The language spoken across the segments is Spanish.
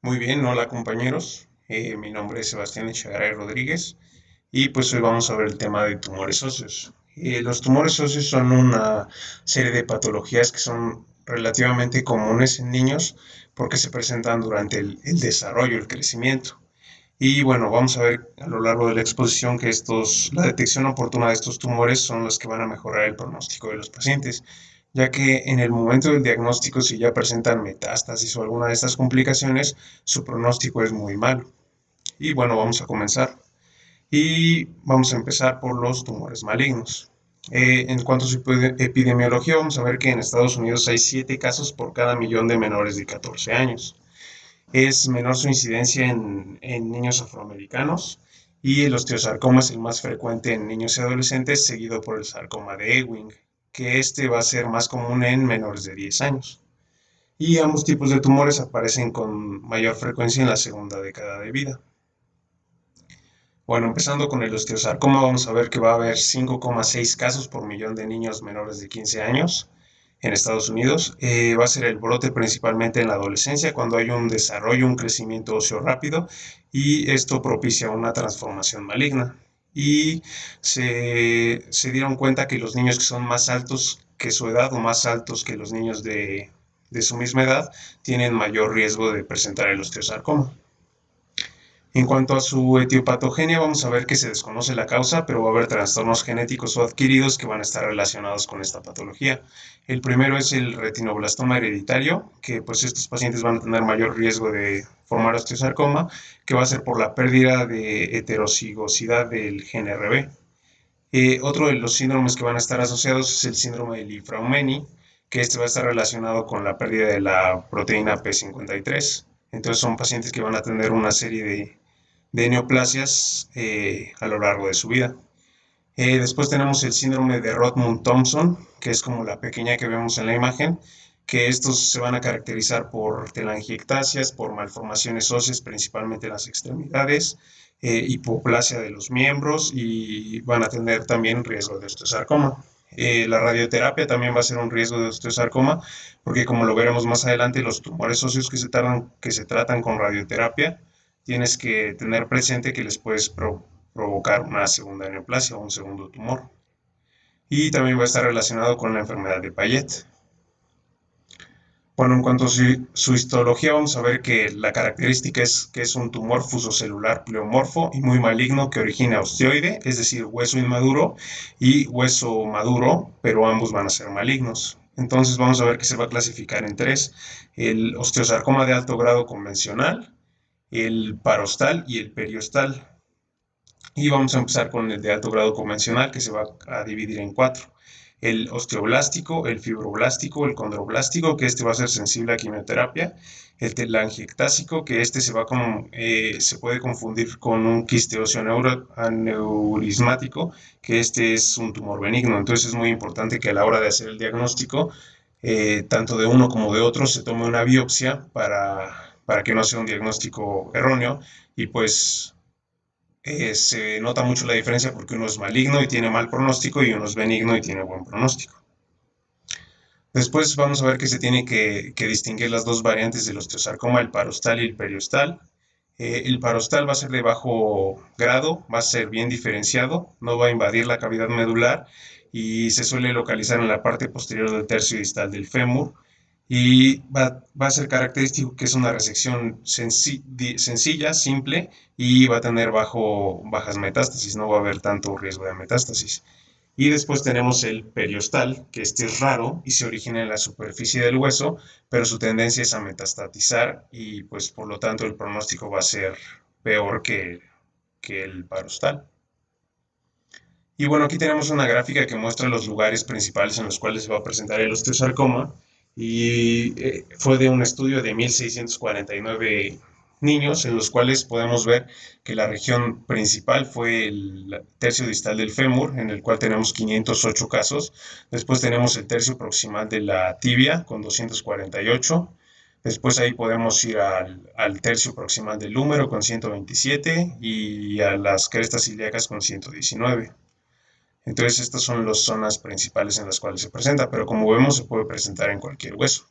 Muy bien, hola compañeros. Mi nombre es Sebastián Echegaray Rodríguez y pues hoy vamos a ver el tema de tumores óseos. Los tumores óseos son una serie de patologías que son relativamente comunes en niños porque se presentan durante el desarrollo, el crecimiento. Y bueno, vamos a ver a lo largo de la exposición que la detección oportuna de estos tumores son las que van a mejorar el pronóstico de los pacientes, ya que en el momento del diagnóstico, si ya presentan metástasis o alguna de estas complicaciones, su pronóstico es muy malo. Y bueno, vamos a comenzar. Y vamos a empezar por los tumores malignos. En cuanto a su epidemiología, vamos a ver que en Estados Unidos hay 7 casos por cada millón de menores de 14 años. Es menor su incidencia en niños afroamericanos y el osteosarcoma es el más frecuente en niños y adolescentes, seguido por el sarcoma de Ewing, que este va a ser más común en menores de 10 años. Y ambos tipos de tumores aparecen con mayor frecuencia en la segunda década de vida. Bueno, empezando con el osteosarcoma, vamos a ver que va a haber 5,6 casos por millón de niños menores de 15 años en Estados Unidos. Va a ser el brote principalmente en la adolescencia, cuando hay un desarrollo, un crecimiento óseo rápido, y esto propicia una transformación maligna. Y se dieron cuenta que los niños que son más altos que su edad o más altos que los niños de su misma edad tienen mayor riesgo de presentar el osteosarcoma. En cuanto a su etiopatogenia, vamos a ver que se desconoce la causa, pero va a haber trastornos genéticos o adquiridos que van a estar relacionados con esta patología. El primero es el retinoblastoma hereditario, que pues estos pacientes van a tener mayor riesgo de formar osteosarcoma, que va a ser por la pérdida de heterocigosidad del gen RB. Otro de los síndromes que van a estar asociados es el síndrome de Li-Fraumeni, que este va a estar relacionado con la pérdida de la proteína P53. Entonces son pacientes que van a tener una serie de neoplasias a lo largo de su vida. Después tenemos el síndrome de Rothmund-Thompson, que es como la pequeña que vemos en la imagen, que estos se van a caracterizar por telangiectasias, por malformaciones óseas, principalmente en las extremidades, hipoplasia de los miembros y van a tener también riesgo de osteosarcoma. La radioterapia también va a ser un riesgo de osteosarcoma, porque como lo veremos más adelante, los tumores óseos que se tratan con radioterapia, tienes que tener presente que les puedes provocar una segunda neoplasia o un segundo tumor. Y también va a estar relacionado con la enfermedad de Payet. Bueno, en cuanto a su histología, vamos a ver que la característica es que es un tumor fusocelular pleomorfo y muy maligno que origina osteoide, es decir, hueso inmaduro y hueso maduro, pero ambos van a ser malignos. Entonces vamos a ver que se va a clasificar en tres: el osteosarcoma de alto grado convencional, el parostal y el periostal. Y vamos a empezar con el de alto grado convencional, que se va a dividir en cuatro: el osteoblástico, el fibroblástico, el condroblástico, que este va a ser sensible a quimioterapia; el telangiectásico, que este se puede confundir con un quiste óseo aneurismático, que este es un tumor benigno. Entonces es muy importante que a la hora de hacer el diagnóstico, tanto de uno como de otro, se tome una biopsia para que no sea un diagnóstico erróneo y pues se nota mucho la diferencia porque uno es maligno y tiene mal pronóstico y uno es benigno y tiene buen pronóstico. Después vamos a ver que se tiene que distinguir las dos variantes del osteosarcoma, el parostal y el periostal. El parostal va a ser de bajo grado, va a ser bien diferenciado, no va a invadir la cavidad medular y se suele localizar en la parte posterior del tercio distal del fémur, y va a ser característico que es una resección sencilla, simple, y va a tener bajas metástasis, no va a haber tanto riesgo de metástasis. Y después tenemos el periostal, que este es raro y se origina en la superficie del hueso, pero su tendencia es a metastatizar y pues por lo tanto el pronóstico va a ser peor que el parostal. Y bueno, aquí tenemos una gráfica que muestra los lugares principales en los cuales se va a presentar el osteosarcoma, y fue de un estudio de 1649 niños, en los cuales podemos ver que la región principal fue el tercio distal del fémur, en el cual tenemos 508 casos. Después tenemos el tercio proximal de la tibia con 248. Después ahí podemos ir al tercio proximal del húmero con 127 y a las crestas ilíacas con 119. Entonces estas son las zonas principales en las cuales se presenta, pero como vemos se puede presentar en cualquier hueso.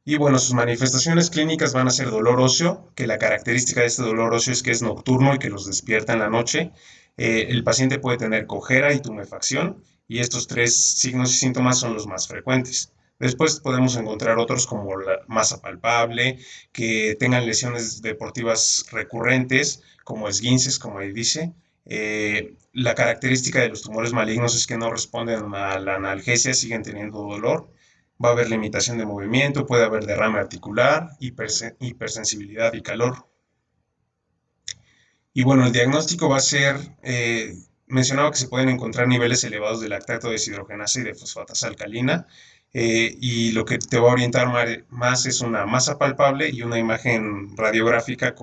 Y bueno, sus manifestaciones clínicas van a ser dolor óseo, que la característica de este dolor óseo es que es nocturno y que los despierta en la noche. El paciente puede tener cojera y tumefacción, y estos tres signos y síntomas son los más frecuentes. Después podemos encontrar otros como la masa palpable, que tengan lesiones deportivas recurrentes, como esguinces, como ahí dice. La característica de los tumores malignos es que no responden a la analgesia, siguen teniendo dolor. Va a haber limitación de movimiento, puede haber derrame articular, hipersensibilidad y calor. Y bueno, el diagnóstico va a ser, mencionaba que se pueden encontrar niveles elevados de lactato deshidrogenasa y de fosfatasa alcalina, y lo que te va a orientar más es una masa palpable y una imagen radiográfica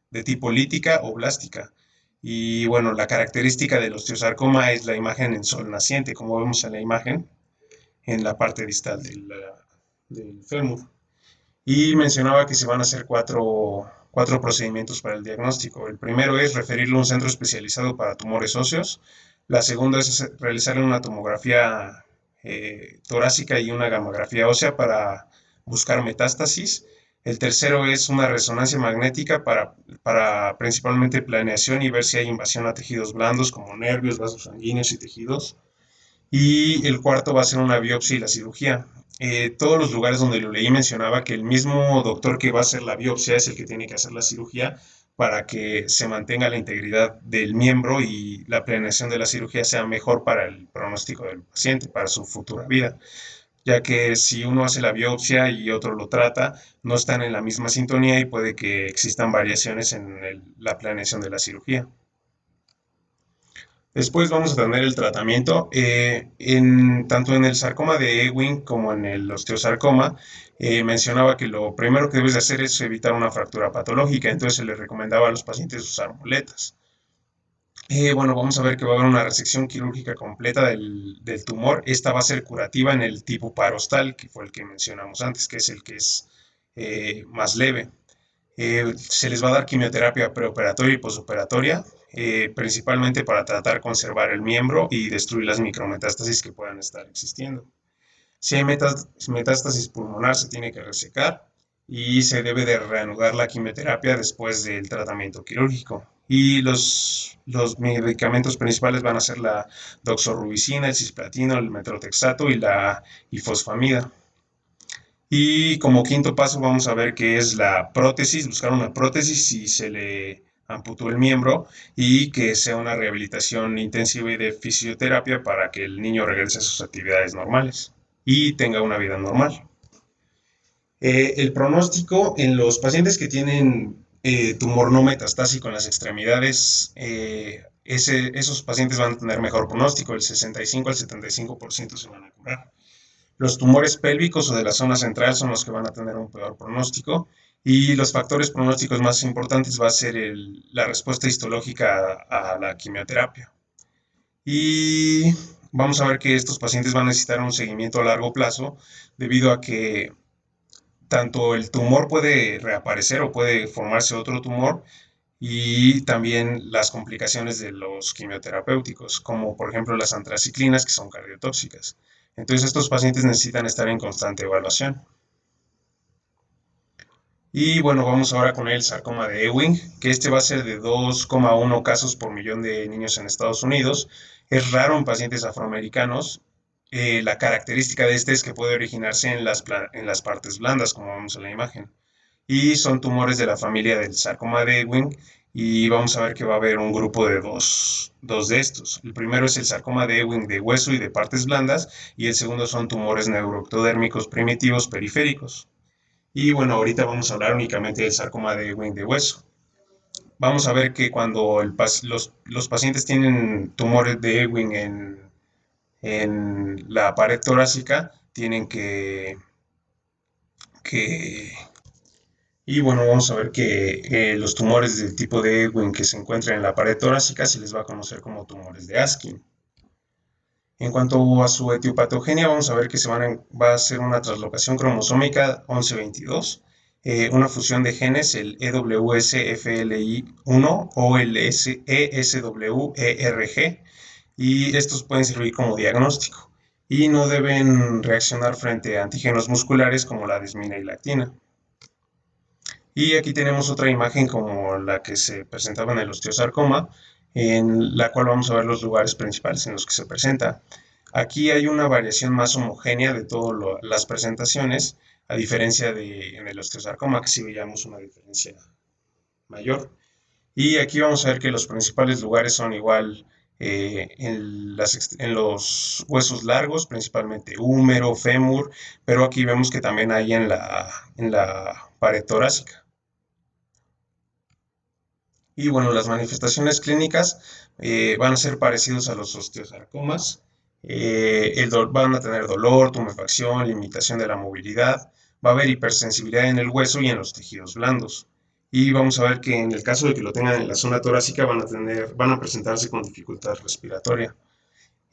de tipo lítica o blástica. Y bueno, la característica del osteosarcoma es la imagen en sol naciente, como vemos en la imagen, en la parte distal del fémur. Y mencionaba que se van a hacer cuatro procedimientos para el diagnóstico. El primero es referirlo a un centro especializado para tumores óseos. La segunda es realizarle una tomografía torácica y una gamografía ósea para buscar metástasis. El tercero es una resonancia magnética para principalmente planeación y ver si hay invasión a tejidos blandos como nervios, vasos sanguíneos y tejidos. Y el cuarto va a ser una biopsia y la cirugía. Todos los lugares donde lo leí mencionaba que el mismo doctor que va a hacer la biopsia es el que tiene que hacer la cirugía para que se mantenga la integridad del miembro y la planeación de la cirugía sea mejor para el pronóstico del paciente, para su futura vida, ya que si uno hace la biopsia y otro lo trata, no están en la misma sintonía y puede que existan variaciones en la planeación de la cirugía. Después vamos a tener el tratamiento. Tanto en el sarcoma de Ewing como en el osteosarcoma, mencionaba que lo primero que debes de hacer es evitar una fractura patológica, entonces se le recomendaba a los pacientes usar muletas. Bueno, vamos a ver que va a haber una resección quirúrgica completa del tumor. Esta va a ser curativa en el tipo parostal, que fue el que mencionamos antes, que es el que es más leve. Se les va a dar quimioterapia preoperatoria y posoperatoria, principalmente para tratar de conservar el miembro y destruir las micrometástasis que puedan estar existiendo. Si hay metástasis pulmonar, se tiene que resecar y se debe de reanudar la quimioterapia después del tratamiento quirúrgico. Y los medicamentos principales van a ser la doxorubicina, el cisplatino, el metrotexato y la ifosfamida. Y como quinto paso vamos a ver qué es la prótesis, buscar una prótesis si se le amputó el miembro y que sea una rehabilitación intensiva y de fisioterapia para que el niño regrese a sus actividades normales y tenga una vida normal. El pronóstico en los pacientes que tienen tumor no metastásico en las extremidades, esos pacientes van a tener mejor pronóstico, el 65 al 75% se van a curar. Los tumores pélvicos o de la zona central son los que van a tener un peor pronóstico, y los factores pronósticos más importantes va a ser la respuesta histológica a la quimioterapia. Y vamos a ver que estos pacientes van a necesitar un seguimiento a largo plazo debido a que tanto el tumor puede reaparecer o puede formarse otro tumor, y también las complicaciones de los quimioterapéuticos, como por ejemplo las antraciclinas, que son cardiotóxicas. Entonces estos pacientes necesitan estar en constante evaluación. Y bueno, vamos ahora con el sarcoma de Ewing, que este va a ser de 2,1 casos por millón de niños en Estados Unidos. Es raro en pacientes afroamericanos. La característica de este es que puede originarse en las partes blandas, como vemos en la imagen. Y son tumores de la familia del sarcoma de Ewing, y vamos a ver que va a haber un grupo de dos de estos. El primero es el sarcoma de Ewing de hueso y de partes blandas, y el segundo son tumores neuroectodérmicos primitivos periféricos. Y bueno, ahorita vamos a hablar únicamente del sarcoma de Ewing de hueso. Vamos a ver que cuando los pacientes tienen tumores de Ewing en la pared torácica, tienen que y bueno, vamos a ver que los tumores del tipo de Ewing que se encuentran en la pared torácica se les va a conocer como tumores de Askin. En cuanto a su etiopatogenia, vamos a ver que va a ser una translocación cromosómica 1122, una fusión de genes, el EWSFLI1 o el ESWERG, y estos pueden servir como diagnóstico. y no deben reaccionar frente a antígenos musculares como la desmina y la actina. Y aquí tenemos otra imagen como la que se presentaba en el osteosarcoma, en la cual vamos a ver los lugares principales en los que se presenta. Aquí hay una variación más homogénea de todas las presentaciones, a diferencia de en el osteosarcoma, que sí veíamos una diferencia mayor. Y aquí vamos a ver que los principales lugares son igual en los huesos largos, principalmente húmero, fémur, pero aquí vemos que también hay en la pared torácica. Y bueno, las manifestaciones clínicas van a ser parecidos a los osteosarcomas. Van a tener dolor, tumefacción, limitación de la movilidad, va a haber hipersensibilidad en el hueso y en los tejidos blandos. Y vamos a ver que en el caso de que lo tengan en la zona torácica van a presentarse con dificultad respiratoria.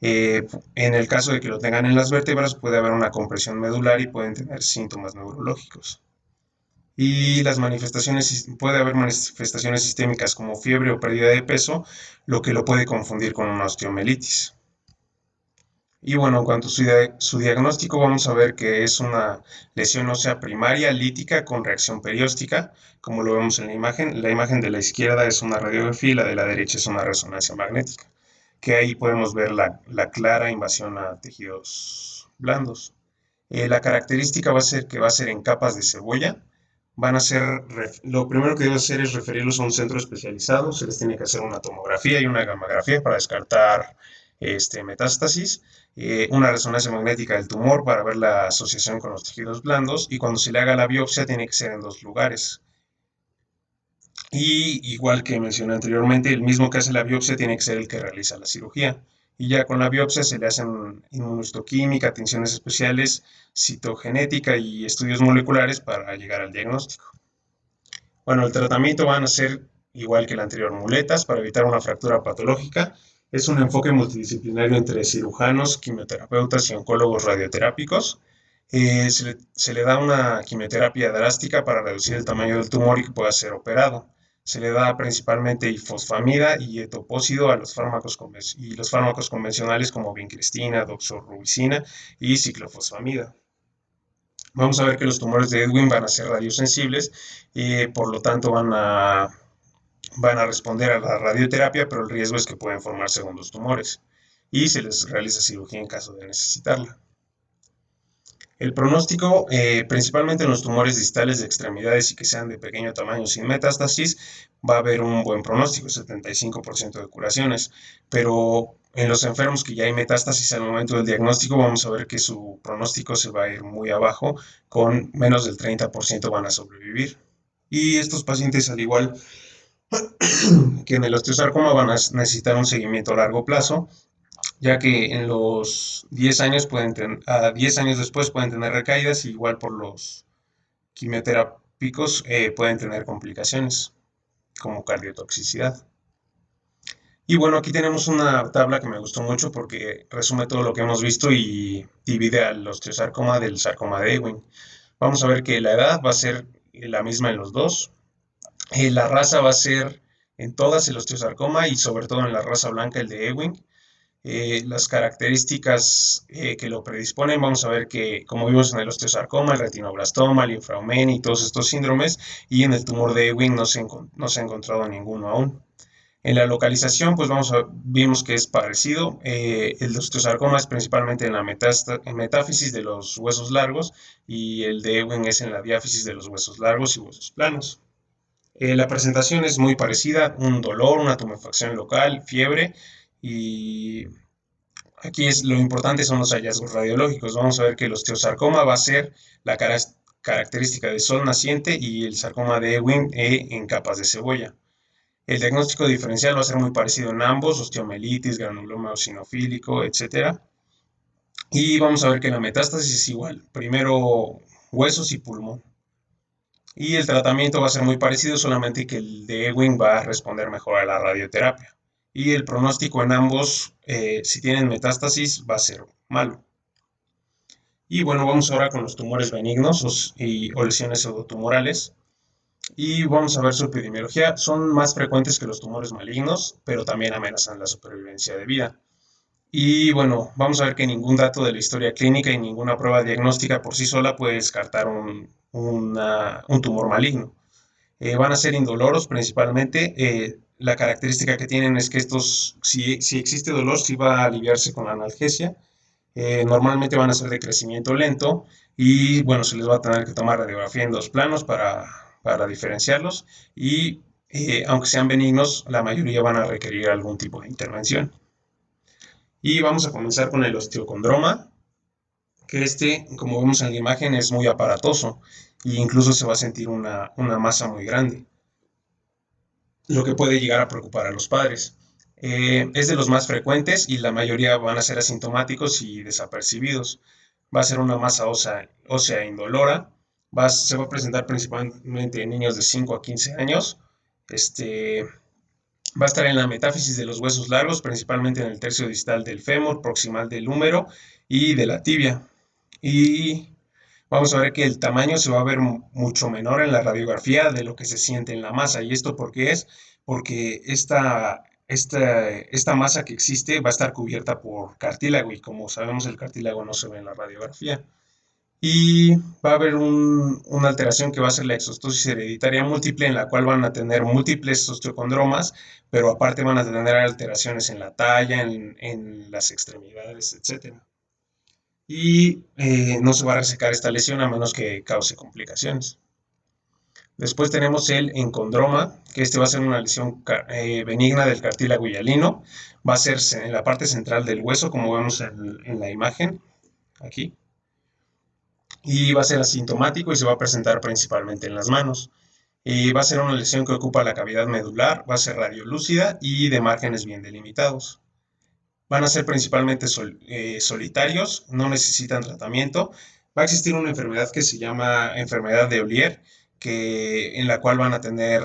En el caso de que lo tengan en las vértebras puede haber una compresión medular y pueden tener síntomas neurológicos. Y puede haber manifestaciones sistémicas como fiebre o pérdida de peso, lo que lo puede confundir con una osteomelitis. Y bueno, en cuanto a su diagnóstico, vamos a ver que es una lesión ósea primaria lítica con reacción perióstica, como lo vemos en la imagen. La imagen de la izquierda es una radiografía y la de la derecha es una resonancia magnética, que ahí podemos ver la clara invasión a tejidos blandos. La característica va a ser que va a ser en capas de cebolla. Lo primero que debe hacer es referirlos a un centro especializado. Se les tiene que hacer una tomografía y una gamografía para descartar metástasis, una resonancia magnética del tumor para ver la asociación con los tejidos blandos y cuando se le haga la biopsia tiene que ser en dos lugares. Y igual que mencioné anteriormente, el mismo que hace la biopsia tiene que ser el que realiza la cirugía. Y ya con la biopsia se le hacen inmunohistoquímica, tinciones especiales, citogenética y estudios moleculares para llegar al diagnóstico. Bueno, el tratamiento van a ser igual que el anterior, muletas para evitar una fractura patológica. Es un enfoque multidisciplinario entre cirujanos, quimioterapeutas y oncólogos radioterápicos. Se le da una quimioterapia drástica para reducir el tamaño del tumor y que pueda ser operado. Se le da principalmente ifosfamida y etopósido a los fármacos convencionales como vincristina, doxorubicina y ciclofosfamida. Vamos a ver que los tumores de Ewing van a ser radiosensibles y por lo tanto van a responder a la radioterapia, pero el riesgo es que pueden formar segundos tumores y se les realiza cirugía en caso de necesitarla. El pronóstico, principalmente en los tumores distales de extremidades y que sean de pequeño tamaño sin metástasis, va a haber un buen pronóstico, 75% de curaciones, pero en los enfermos que ya hay metástasis al momento del diagnóstico, vamos a ver que su pronóstico se va a ir muy abajo, con menos del 30% van a sobrevivir. Y estos pacientes, al igual que en el osteosarcoma, van a necesitar un seguimiento a largo plazo, ya que en los 10 años a 10 años después pueden tener recaídas y igual por los quimioterápicos pueden tener complicaciones como cardiotoxicidad. Y bueno, aquí tenemos una tabla que me gustó mucho porque resume todo lo que hemos visto y divide al osteosarcoma del sarcoma de Ewing. Vamos a ver que la edad va a ser la misma en los dos. La raza va a ser en todas el osteosarcoma y sobre todo en la raza blanca el de Ewing. Las características que lo predisponen, vamos a ver que, como vimos en el osteosarcoma, el retinoblastoma, el linfraumeni y todos estos síndromes, y en el tumor de Ewing no se ha encontrado ninguno aún. En la localización, pues vimos que es parecido. El osteosarcoma es principalmente en la metáfisis de los huesos largos y el de Ewing es en la diáfisis de los huesos largos y huesos planos. La presentación es muy parecida, un dolor, una tumefacción local, fiebre y aquí lo importante son los hallazgos radiológicos. Vamos a ver que el osteosarcoma va a ser la característica de sol naciente y el sarcoma de Ewing en capas de cebolla. El diagnóstico diferencial va a ser muy parecido en ambos, osteomelitis, granuloma eosinofílico, etc. Y vamos a ver que la metástasis es igual, primero huesos y pulmón. Y el tratamiento va a ser muy parecido, solamente que el de Ewing va a responder mejor a la radioterapia. Y el pronóstico en ambos, si tienen metástasis, va a ser malo. Y bueno, vamos ahora con los tumores benignos o lesiones pseudotumorales. Y vamos a ver su epidemiología. Son más frecuentes que los tumores malignos, pero también amenazan la supervivencia de vida. Y bueno, vamos a ver que ningún dato de la historia clínica y ninguna prueba diagnóstica por sí sola puede descartar un tumor maligno. Van a ser indoloros principalmente. La característica que tienen es que estos, si existe dolor, sí va a aliviarse con la analgesia. Normalmente van a ser de crecimiento lento y bueno, se les va a tener que tomar radiografía en dos planos para diferenciarlos y aunque sean benignos, la mayoría van a requerir algún tipo de intervención. Y vamos a comenzar con el osteocondroma, que como vemos en la imagen, es muy aparatoso e incluso se va a sentir una masa muy grande, lo que puede llegar a preocupar a los padres. Es de los más frecuentes y la mayoría van a ser asintomáticos y desapercibidos. Va a ser una masa ósea indolora. Se va a presentar principalmente en niños de 5 a 15 años. Este, Va a estar en la metáfisis de los huesos largos, principalmente en el tercio distal del fémur, proximal del húmero y de la tibia. Y vamos a ver que el tamaño se va a ver mucho menor en la radiografía de lo que se siente en la masa. ¿Y esto por qué es? Porque esta masa que existe va a estar cubierta por cartílago y como sabemos el cartílago no se ve en la radiografía. Y va a haber una alteración que va a ser la exostosis hereditaria múltiple, en la cual van a tener múltiples osteocondromas, pero aparte van a tener alteraciones en la talla, en las extremidades, etcétera. Y no se va a resecar esta lesión a menos que cause complicaciones. Después tenemos el encondroma, que va a ser una lesión benigna del cartílago hialino. Va a ser en la parte central del hueso, como vemos en la imagen, aquí. Y va a ser asintomático y se va a presentar principalmente en las manos. Va a ser una lesión que ocupa la cavidad medular, va a ser radiolúcida y de márgenes bien delimitados. Van a ser principalmente solitarios, no necesitan tratamiento. Va a existir una enfermedad que se llama enfermedad de Ollier, en la cual van a tener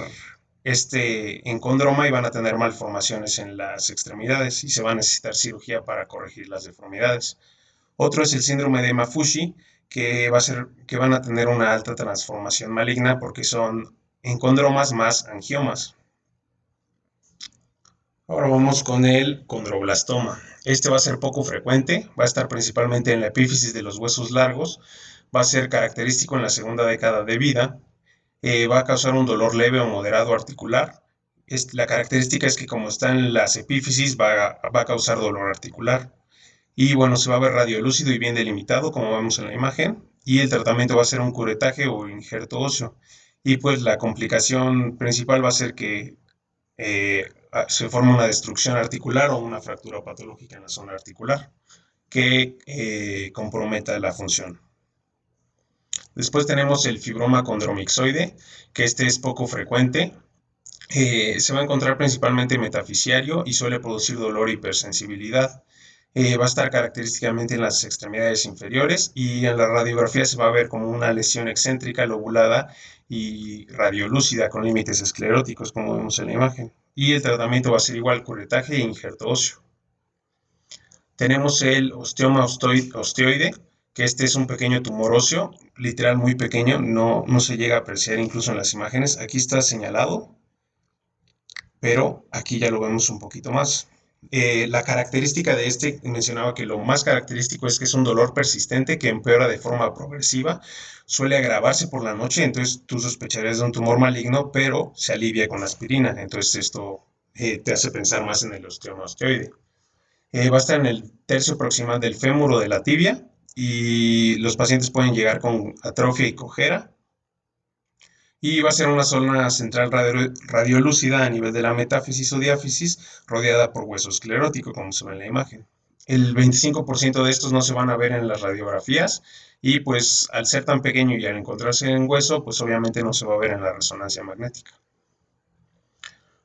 este encondroma y van a tener malformaciones en las extremidades y se va a necesitar cirugía para corregir las deformidades. Otro es el síndrome de Mafushi, que van a tener una alta transformación maligna porque son encondromas más angiomas. Ahora vamos con el condroblastoma. Este va a ser poco frecuente, va a estar principalmente en la epífisis de los huesos largos, va a ser característico en la segunda década de vida, va a causar un dolor leve o moderado articular. La característica es que como está en las epífisis va a causar dolor articular. Y bueno, se va a ver radiolúcido y bien delimitado, como vemos en la imagen, y el tratamiento va a ser un curetaje o injerto óseo. Y pues la complicación principal va a ser que se forma una destrucción articular o una fractura patológica en la zona articular que comprometa la función. Después tenemos el fibroma condromixoide, que es poco frecuente. Se va a encontrar principalmente metafisiario y suele producir dolor e hipersensibilidad. Va a estar característicamente en las extremidades inferiores y en la radiografía se va a ver como una lesión excéntrica lobulada y radiolúcida con límites escleróticos, como vemos en la imagen. Y el tratamiento va a ser igual, curetaje e injerto óseo. Tenemos el osteoma osteoide, que es un pequeño tumor óseo, literal muy pequeño, no se llega a apreciar incluso en las imágenes. Aquí está señalado, pero aquí ya lo vemos un poquito más. La característica de mencionaba que lo más característico es que es un dolor persistente que empeora de forma progresiva, suele agravarse por la noche, entonces tú sospecharías de un tumor maligno, pero se alivia con aspirina, entonces esto te hace pensar más en el osteoma osteoide. Va a estar en el tercio proximal del fémur o de la tibia y los pacientes pueden llegar con atrofia y cojera y va a ser una zona central radiolúcida a nivel de la metáfisis o diáfisis, rodeada por hueso esclerótico, como se ve en la imagen. El 25% de estos no se van a ver en las radiografías y pues al ser tan pequeño y al encontrarse en hueso, pues obviamente no se va a ver en la resonancia magnética.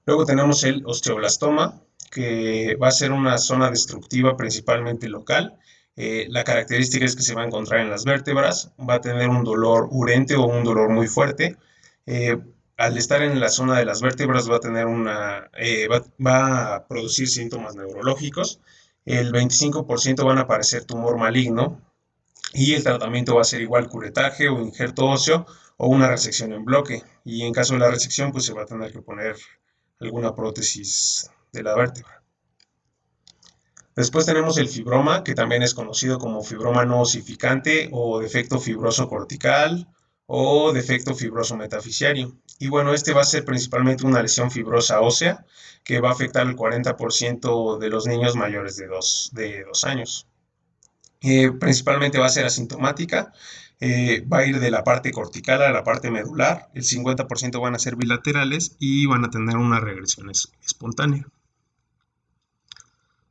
Luego tenemos el osteoblastoma, que va a ser una zona destructiva principalmente local. La característica es que se va a encontrar en las vértebras, va a tener un dolor urente o un dolor muy fuerte. Eh, Al estar en la zona de las vértebras va a producir síntomas neurológicos. El 25% van a aparecer tumor maligno y el tratamiento va a ser igual curetaje o injerto óseo o una resección en bloque. Y en caso de la resección, pues se va a tener que poner alguna prótesis de la vértebra. Después tenemos el fibroma, que también es conocido como fibroma no osificante o defecto fibroso cortical o defecto fibroso metafisiario. Y bueno, este va a ser principalmente una lesión fibrosa ósea que va a afectar al 40% de los niños mayores de 2 años. Principalmente va a ser asintomática, va a ir de la parte cortical a la parte medular, el 50% van a ser bilaterales y van a tener una regresión espontánea.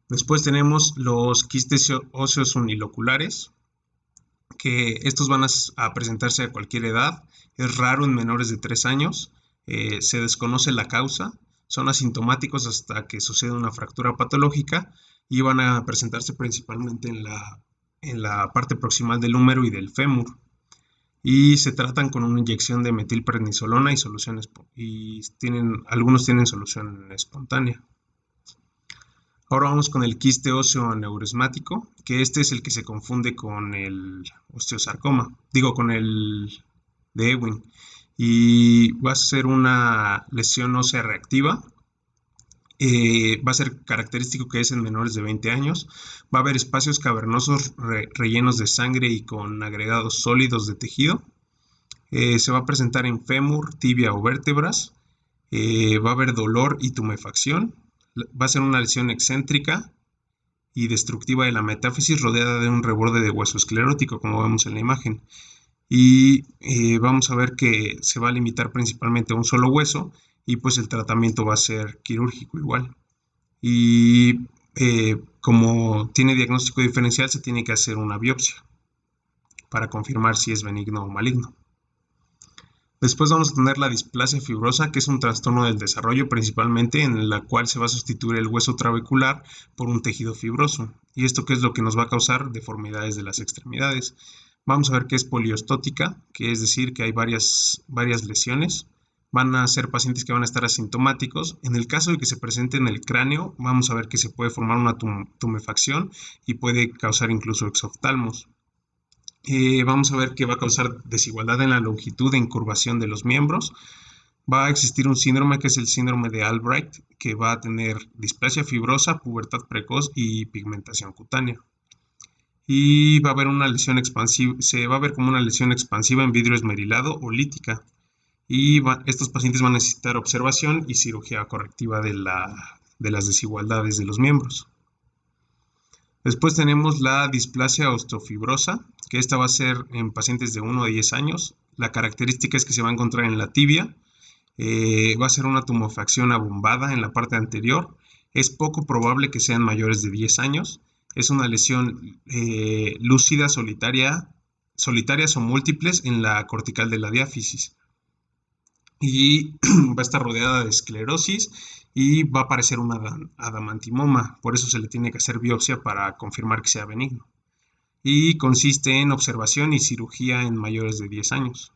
Después tenemos los quistes óseos uniloculares, que estos van a presentarse a cualquier edad, es raro en menores de 3 años, se desconoce la causa, son asintomáticos hasta que sucede una fractura patológica y van a presentarse principalmente en la parte proximal del húmero y del fémur. Y se tratan con una inyección de metilprednisolona algunos tienen solución espontánea. Ahora vamos con el quiste óseo aneurismático, que este es el que se confunde con el osteosarcoma, con el de Ewing. Y va a ser una lesión ósea reactiva. Va a ser característico que es en menores de 20 años. Va a haber espacios cavernosos rellenos de sangre y con agregados sólidos de tejido. Se va a presentar en fémur, tibia o vértebras. Va a haber dolor y tumefacción. Va a ser una lesión excéntrica y destructiva de la metáfisis rodeada de un reborde de hueso esclerótico, como vemos en la imagen. Y vamos a ver que se va a limitar principalmente a un solo hueso y pues el tratamiento va a ser quirúrgico igual. Y como tiene diagnóstico diferencial, se tiene que hacer una biopsia para confirmar si es benigno o maligno. Después vamos a tener la displasia fibrosa, que es un trastorno del desarrollo principalmente en la cual se va a sustituir el hueso trabecular por un tejido fibroso. ¿Y esto qué es lo que nos va a causar? Deformidades de las extremidades. Vamos a ver que es poliostótica, que es decir que hay varias lesiones. Van a ser pacientes que van a estar asintomáticos. En el caso de que se presente en el cráneo, vamos a ver que se puede formar una tumefacción y puede causar incluso exoftalmos. Vamos a ver que va a causar desigualdad en la longitud e incurvación de los miembros. Va a existir un síndrome que es el síndrome de Albright, que va a tener displasia fibrosa, pubertad precoz y pigmentación cutánea. Y va a haber una lesión expansiva, se va a ver como una lesión expansiva en vidrio esmerilado o lítica. Y estos pacientes van a necesitar observación y cirugía correctiva de las desigualdades de los miembros. Después tenemos la displasia osteofibrosa, que esta va a ser en pacientes de 1 a 10 años. La característica es que se va a encontrar en la tibia. Va a ser una tumefacción abombada en la parte anterior. Es poco probable que sean mayores de 10 años. Es una lesión lúcida, solitarias o múltiples en la cortical de la diáfisis. Y va a estar rodeada de esclerosis y va a aparecer un adamantimoma, por eso se le tiene que hacer biopsia para confirmar que sea benigno. Y consiste en observación y cirugía en mayores de 10 años.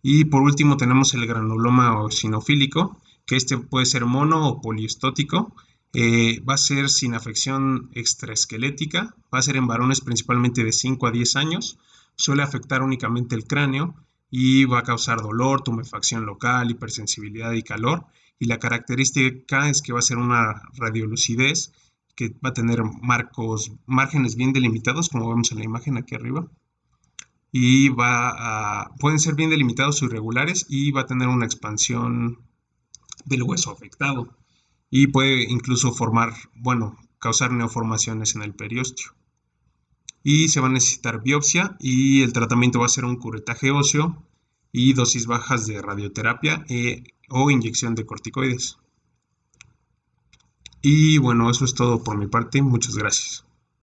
Y por último tenemos el granuloma eosinofílico, que este puede ser mono o poliestótico. Va a ser sin afección extraesquelética, va a ser en varones principalmente de 5 a 10 años, suele afectar únicamente el cráneo y va a causar dolor, tumefacción local, hipersensibilidad y calor. Y la característica es que va a ser una radiolucidez, que va a tener márgenes bien delimitados, como vemos en la imagen aquí arriba. Y pueden ser bien delimitados o irregulares y va a tener una expansión del hueso afectado. Y puede incluso causar neoformaciones en el periósteo. Y se va a necesitar biopsia y el tratamiento va a ser un curetaje óseo y dosis bajas de radioterapia o inyección de corticoides. Y bueno, eso es todo por mi parte. Muchas gracias.